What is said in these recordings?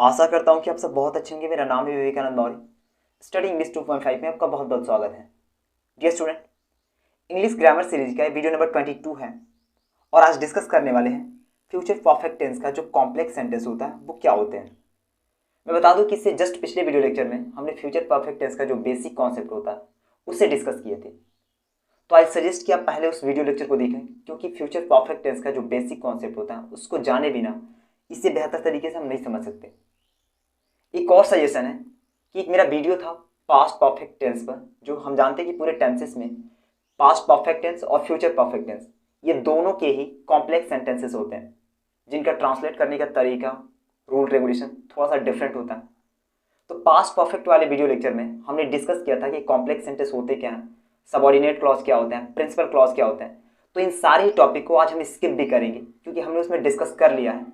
आशा करता हूँ कि आप सब बहुत अच्छे होंगे। मेरा नाम है विवेकानंद मौर्य। स्टडी इंग्लिश 2.5 में आपका बहुत बहुत स्वागत है। Dear student, English grammar series का वीडियो नंबर 22 है और आज डिस्कस करने वाले हैं फ्यूचर परफेक्ट टेंस का जो कॉम्प्लेक्स सेंटेंस होता है वो क्या होते हैं। मैं बता दूं कि इससे जस्ट पिछले वीडियो लेक्चर में हमने फ्यूचर परफेक्ट टेंस का जो बेसिक कॉन्सेप्ट होता है उससे डिस्कस किए थे। तो आई सजेस्ट कि आप पहले उस वीडियो लेक्चर को देखें, क्योंकि फ्यूचर परफेक्ट टेंस का जो बेसिक कॉन्सेप्ट होता है उसको जाने बिना इसे बेहतर तरीके से हम नहीं समझ सकते। एक और सजेशन है कि एक मेरा वीडियो था पास्ट परफेक्ट टेंस पर, जो हम जानते हैं कि पूरे टेंसेस में पास्ट परफेक्ट टेंस और फ्यूचर परफेक्ट टेंस ये दोनों के ही कॉम्प्लेक्स सेंटेंसेस होते हैं, जिनका ट्रांसलेट करने का तरीका, रूल रेगुलेशन थोड़ा सा डिफरेंट होता है। तो पास्ट परफेक्ट वाले वीडियो लेक्चर में हमने डिस्कस किया था कि कॉम्प्लेक्स सेंटेंस होते क्या हैं, सबऑर्डिनेट क्लॉज क्या होते हैं, प्रिंसिपल क्लॉज क्या होते हैं। तो इन सारे ही टॉपिक को आज हम स्किप भी करेंगे, क्योंकि हमने उसमें डिस्कस कर लिया है।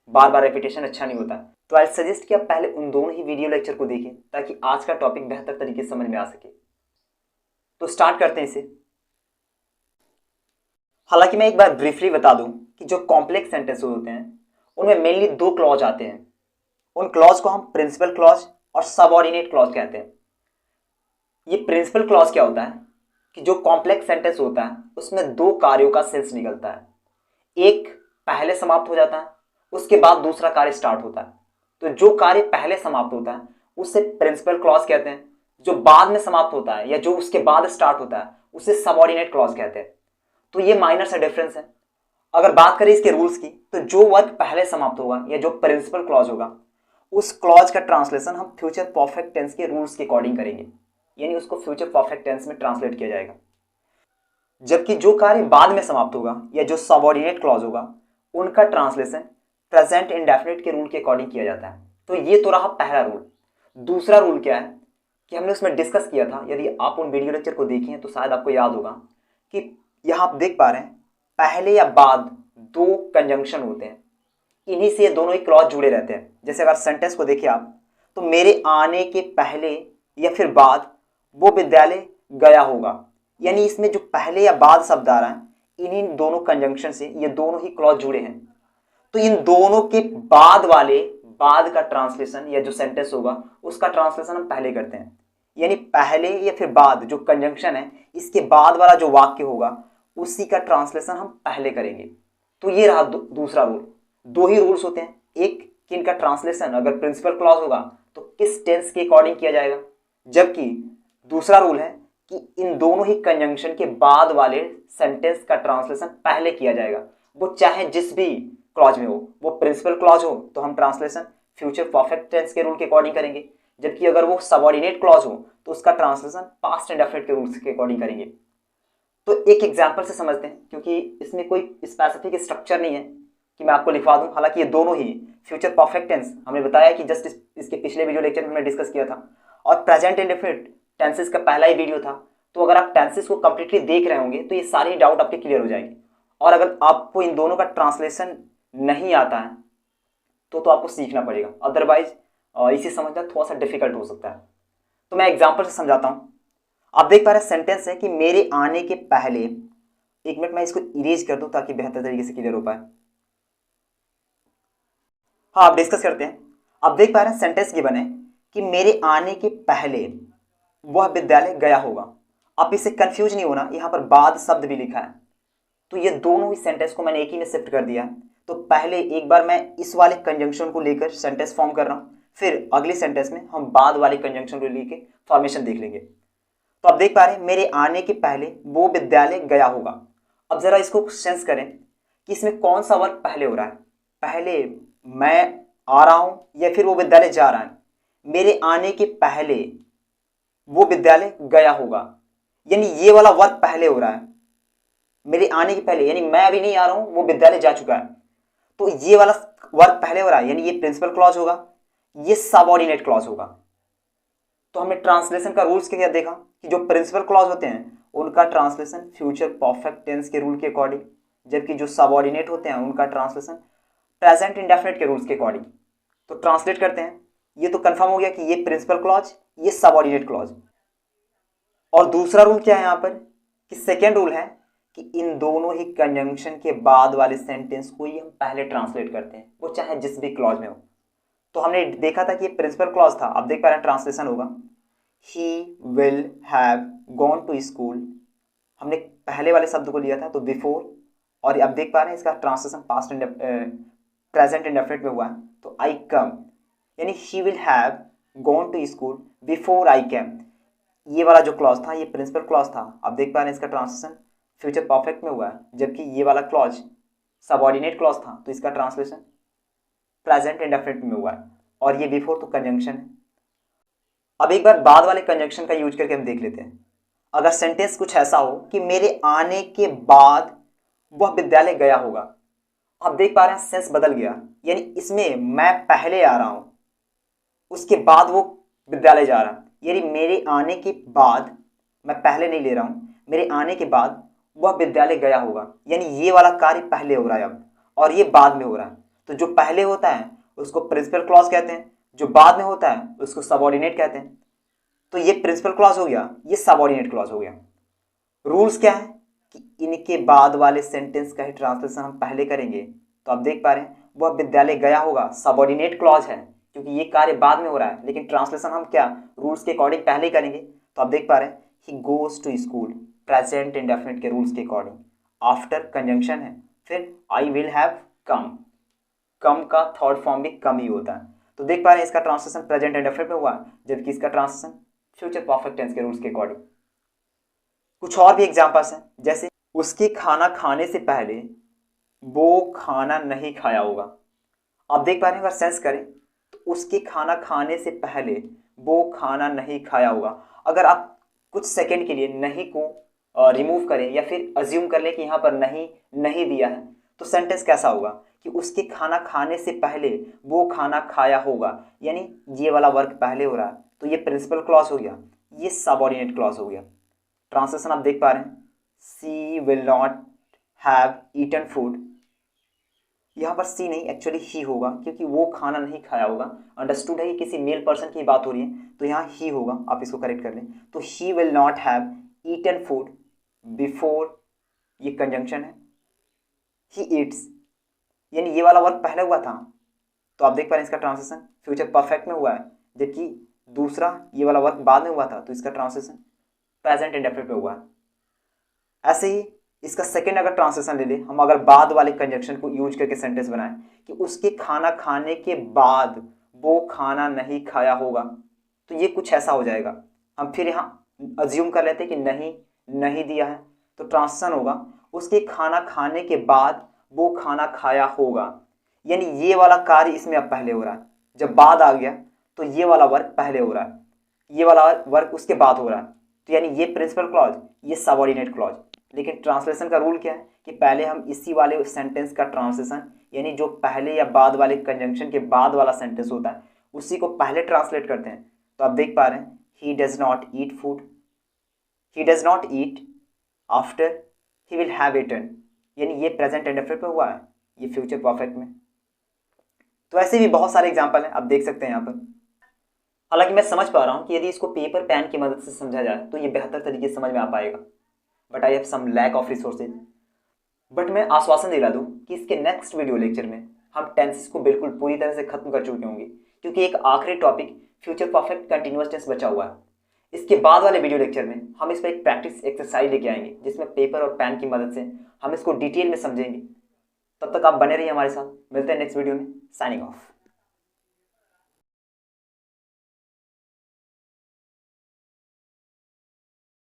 बार बार रेपिटेशन अच्छा नहीं होता। तो आई सजेस्ट कि आप पहले उन दोनों ही वीडियो लेक्चर को देखें ताकि आज का टॉपिक बेहतर तरीके से समझ में आ सके। तो स्टार्ट करते हैं इसे। हालांकि मैं एक बार ब्रीफली बता दूं कि जो कॉम्प्लेक्स सेंटेंस होते हैं उनमें मेनली दो क्लॉज आते हैं। उन क्लॉज को हम प्रिंसिपल क्लॉज और सबऑर्डिनेट क्लॉज कहते हैं। ये प्रिंसिपल क्लॉज क्या होता है कि जो कॉम्प्लेक्स सेंटेंस होता है उसमें दो कार्यों का सेंस निकलता है। एक पहले समाप्त हो जाता है, उसके बाद दूसरा कार्य स्टार्ट होता है। तो जो कार्य पहले समाप्त होता है उसे प्रिंसिपल क्लॉज कहते हैं। जो बाद में समाप्त होता है या जो उसके बाद स्टार्ट होता है उसे सबऑर्डिनेट क्लॉज कहते हैं। तो ये माइनर सा डिफरेंस है। अगर बात करें इसके रूल्स की, तो जो वर्क पहले समाप्त होगा या जो प्रिंसिपल क्लॉज होगा उस क्लॉज का ट्रांसलेशन हम फ्यूचर परफेक्ट टेंस के रूल्स के अकॉर्डिंग करेंगे, यानी उसको फ्यूचर परफेक्ट टेंस में ट्रांसलेट किया जाएगा। जबकि जो कार्य बाद में समाप्त होगा या जो सबऑर्डिनेट क्लॉज होगा उनका ट्रांसलेशन प्रेजेंट इंडेफिनिट के रूल के अकॉर्डिंग किया जाता है। तो ये तो रहा पहला रूल। दूसरा रूल क्या है कि हमने उसमें डिस्कस किया था, यदि आप उन वीडियो लेक्चर को देखें तो शायद आपको याद होगा कि यहां आप देख पा रहे हैं पहले या बाद दो कंजंक्शन होते हैं, इन्हीं से दोनों ही क्लॉज जुड़े रहते हैं। जैसे अगर सेंटेंस को देखिए आप, तो मेरे आने के पहले या फिर बाद वो विद्यालय गया होगा, यानी इसमें जो पहले या बाद शब्द आ रहा है इन्हीं दोनों कंजंक्शन से ये दोनों ही क्लॉज जुड़े हैं। तो इन दोनों के बाद वाले बाद का ट्रांसलेशन या जो सेंटेंस होगा उसका ट्रांसलेशन हम पहले करते हैं, यानी पहले या फिर बाद जो कंजंक्शन है इसके बाद वाला जो वाक्य होगा उसी का ट्रांसलेशन हम पहले करेंगे। तो ये रहा दूसरा रूल। दो ही रूल्स होते हैं, एक कि इनका ट्रांसलेशन अगर प्रिंसिपल क्लॉज होगा तो किस टेंस के अकॉर्डिंग किया जाएगा, जबकि दूसरा रूल है कि इन दोनों ही कंजंक्शन के बाद वाले सेंटेंस का ट्रांसलेशन पहले किया जाएगा, वो चाहे जिस भी क्लॉज में हो। वो प्रिंसिपल क्लॉज हो तो हम ट्रांसलेशन फ्यूचर परफेक्ट टेंस के रूल के अकॉर्डिंग करेंगे, जबकि अगर वो सबऑर्डिनेट क्लॉज हो तो उसका ट्रांसलेशन पास्ट इंडेफिनिट के रूल्स के अकॉर्डिंग करेंगे। तो एक एग्जांपल से समझते हैं, क्योंकि इसमें कोई स्पेसिफिक स्ट्रक्चर नहीं है कि मैं आपको लिखवा दूं। हालांकि ये दोनों ही फ्यूचर परफेक्ट टेंस हमने बताया कि जस्ट इसके पिछले वीडियो लेक्चर में हमने डिस्कस किया था, और प्रेजेंट इंडेफिनिट टेंसेस का पहला ही वीडियो था। तो अगर आप टेंसेस को कंप्लीटली देख रहे होंगे तो ये सारे डाउट आपके क्लियर हो जाएंगे। और अगर आपको इन दोनों का ट्रांसलेशन नहीं आता है तो आपको सीखना पड़ेगा, अदरवाइज इसे समझना थोड़ा सा डिफिकल्ट हो सकता है। तो मैं एग्जाम्पल से समझाता हूं। आप देख पा रहे हैं सेंटेंस है कि मेरे आने के पहले, एक मिनट मैं इसको इरेज कर दूं ताकि बेहतर तरीके से क्लियर हो पाए। हाँ, आप डिस्कस करते हैं। आप देख पा रहे हैं सेंटेंस गिवन है कि मेरे आने के पहले वह विद्यालय गया होगा। आप इससे कंफ्यूज नहीं होना, यहां पर बाद शब्द भी लिखा है। तो ये दोनों ही सेंटेंस को मैंने एक ही में शिफ्ट कर दिया। तो पहले एक बार मैं इस वाले कंजंक्शन को लेकर सेंटेंस फॉर्म कर रहा हूं, फिर अगले सेंटेंस में हम बाद वाले कंजंक्शन को लेकर फॉर्मेशन देख लेंगे। तो आप देख पा रहे हैं मेरे आने के पहले वो विद्यालय गया होगा। अब जरा इसको सेंस करें कि इसमें कौन सा वर्क पहले हो रहा है। पहले मैं आ रहा हूं या फिर वो विद्यालय जा रहा है। मेरे आने के पहले वो विद्यालय गया होगा, यानी ये वाला वर्क पहले हो रहा है। मेरे आने के पहले यानी मैं अभी नहीं आ रहा हूं, वो विद्यालय जा चुका है। तो ये वाला वर्क पहले हो रहा है, यानी ये प्रिंसिपल क्लॉज होगा, ये सबऑर्डिनेट क्लॉज होगा। तो हमने ट्रांसलेशन का रूल्स क्या देखा कि जो प्रिंसिपल क्लॉज होते हैं उनका ट्रांसलेशन फ्यूचर परफेक्ट टेंस के रूल के अकॉर्डिंग, जबकि जो सबऑर्डिनेट होते हैं उनका ट्रांसलेशन प्रेजेंट इंडेफिनिट के रूल्स के अकॉर्डिंग। तो ट्रांसलेट करते हैं। ये तो कंफर्म हो गया कि ये प्रिंसिपल क्लॉज, ये सबऑर्डिनेट क्लॉज। और दूसरा रूल क्या है यहां पर कि सेकेंड रूल है कि इन दोनों ही कंजंक्शन के बाद वाले सेंटेंस को ही हम पहले ट्रांसलेट करते हैं, वो चाहे जिस भी क्लॉज में हो। तो हमने देखा था कि ये प्रिंसिपल क्लॉज था। अब देख पा रहे हैं ट्रांसलेशन होगा, he will have gone to school. हमने पहले वाले शब्द को लिया था तो बिफोर, और अब देख पा रहे हैं इसका ट्रांसलेशन पास्ट प्रेजेंट इंडेफिनिट में हुआ है तो आई कम, यानी he will have gone to school before I came. ये वाला जो क्लॉज था ये प्रिंसिपल क्लॉज था। अब देख पा रहे हैं इसका ट्रांसलेशन फ्यूचर परफेक्ट में हुआ है, जबकि ये वाला क्लॉज सबऑर्डिनेट क्लॉज था तो इसका ट्रांसलेशन प्रेजेंट इंडेफिनिट में हुआ है, और ये बिफोर तो कंजंक्शन है। अब एक बार बाद वाले कंजंक्शन का यूज करके हम देख लेते हैं। अगर सेंटेंस कुछ ऐसा हो कि मेरे आने के बाद वह विद्यालय गया होगा, आप देख पा रहे हैं सेंस बदल गया, यानी इसमें मैं पहले आ रहा हूं, उसके बाद वो विद्यालय जा रहा है, यानी मेरे आने के बाद, मैं पहले नहीं ले रहा हूं, मेरे आने के बाद वह विद्यालय गया होगा, यानी ये वाला कार्य पहले हो रहा है अब, और ये बाद में हो रहा है। तो जो पहले होता है उसको प्रिंसिपल क्लॉज कहते हैं, जो बाद में होता है उसको सबऑर्डिनेट कहते हैं। तो ये प्रिंसिपल क्लॉज हो गया, ये सबऑर्डिनेट क्लॉज हो गया। रूल्स क्या है कि इनके बाद वाले सेंटेंस का ही ट्रांसलेशन हम पहले करेंगे। तो आप देख पा रहे हैं वह विद्यालय गया होगा, सबऑर्डिनेट क्लॉज है क्योंकि ये कार्य बाद में हो रहा है, लेकिन ट्रांसलेशन हम क्या रूल्स के अकॉर्डिंग पहले ही करेंगे। तो आप देख पा रहे हैं he goes to school, present indefinite के रूल्स के अकॉर्डिंग, आफ्टर कंजंक्शन है, फिर आई विल हैव कम, कम का थर्ड फॉर्म भी कम ही होता है। तो देख पा रहे हैं इसका ट्रांसलेशन प्रेजेंट इंडेफिनिट में हुआ है, जबकि इसका ट्रांसलेशन फ्यूचर परफेक्ट टेंस के रूल्स के अकॉर्डिंग। कुछ और भी एग्जांपल्स हैं, जैसे उसके खाना खाने से पहले वो खाना नहीं खाया होगा। आप देख पा रहे हैं अगर सेंस करें तो उसके खाना खाने से पहले वो खाना नहीं खाया होगा। अगर आप कुछ सेकंड के लिए नहीं को रिमूव करें या फिर अज्यूम कर लें कि यहाँ पर नहीं नहीं दिया है, तो सेंटेंस कैसा होगा कि उसके खाना खाने से पहले वो खाना खाया होगा, यानी ये वाला वर्क पहले हो रहा है तो ये प्रिंसिपल क्लॉज हो गया, ये सबऑर्डिनेट क्लॉज हो गया। ट्रांसलेशन आप देख पा रहे हैं, she will not have eaten food, यहाँ पर सी नहीं एक्चुअली ही होगा क्योंकि वो खाना नहीं खाया होगा। अंडरस्टूड है कि किसी मेल पर्सन की बात हो रही है तो यहाँ ही होगा, आप इसको करेक्ट कर लें। तो he will not have eaten food before, ये कंजंक्शन है, ही ईट्स, यानी ये वाला वर्क पहले हुआ था तो आप देख पा रहे हैं इसका ट्रांसलेशन फ्यूचर परफेक्ट में हुआ है, जबकि दूसरा ये वाला वर्क बाद में हुआ था तो इसका ट्रांसलेशन प्रेजेंट इंडेफिनिट में हुआ है। ऐसे ही इसका सेकंड अगर ट्रांसलेशन ले ले हम, अगर बाद वाले कंजंक्शन को यूज करके सेंटेंस बनाएं कि उसके खाना खाने के बाद वो खाना नहीं खाया होगा, तो ये कुछ ऐसा हो जाएगा। हम फिर यहाँ अज्यूम कर लेते हैं कि नहीं नहीं दिया है, तो ट्रांसलेशन होगा उसके खाना खाने के बाद वो खाना खाया होगा, यानी ये वाला कार्य इसमें अब पहले हो रहा है। जब बाद आ गया तो ये वाला वर्क पहले हो रहा है, ये वाला वर्क उसके बाद हो रहा है, तो यानी ये प्रिंसिपल क्लॉज, ये सबऑर्डिनेट क्लॉज। लेकिन ट्रांसलेशन का रूल क्या है कि पहले हम इसी वाले सेंटेंस का ट्रांसलेशन, यानी जो पहले या बाद वाले कंजंक्शन के बाद वाला सेंटेंस होता है उसी को पहले ट्रांसलेट करते हैं। तो आप देख पा रहे हैं he does not eat food, he does not eat after he will have eaten, यानी ये प्रेजेंट इंडेफिनिट में हुआ है, ये फ्यूचर परफेक्ट में। तो ऐसे भी बहुत सारे एग्जाम्पल हैं, आप देख सकते हैं यहाँ पर। हालांकि मैं समझ पा रहा हूँ कि यदि इसको पेपर पेन की मदद से समझा जाए तो ये बेहतर तरीके से समझ में आ पाएगा, but I have some lack of resources. But मैं आश्वासन दिला दूँ कि इसके नेक्स्ट वीडियो लेक्चर में हम टेंसेस को बिल्कुल पूरी तरह से खत्म कर चुके होंगे, क्योंकि एक आखिरी topic future perfect continuous tense बचा हुआ है। इसके बाद वाले वीडियो लेक्चर में हम इस पर एक प्रैक्टिस एक्सरसाइज लेके आएंगे जिसमें पेपर और पेन की मदद से हम इसको डिटेल में समझेंगे। तब तक आप बने रहिए हमारे साथ, मिलते हैं नेक्स्ट वीडियो में। Signing off.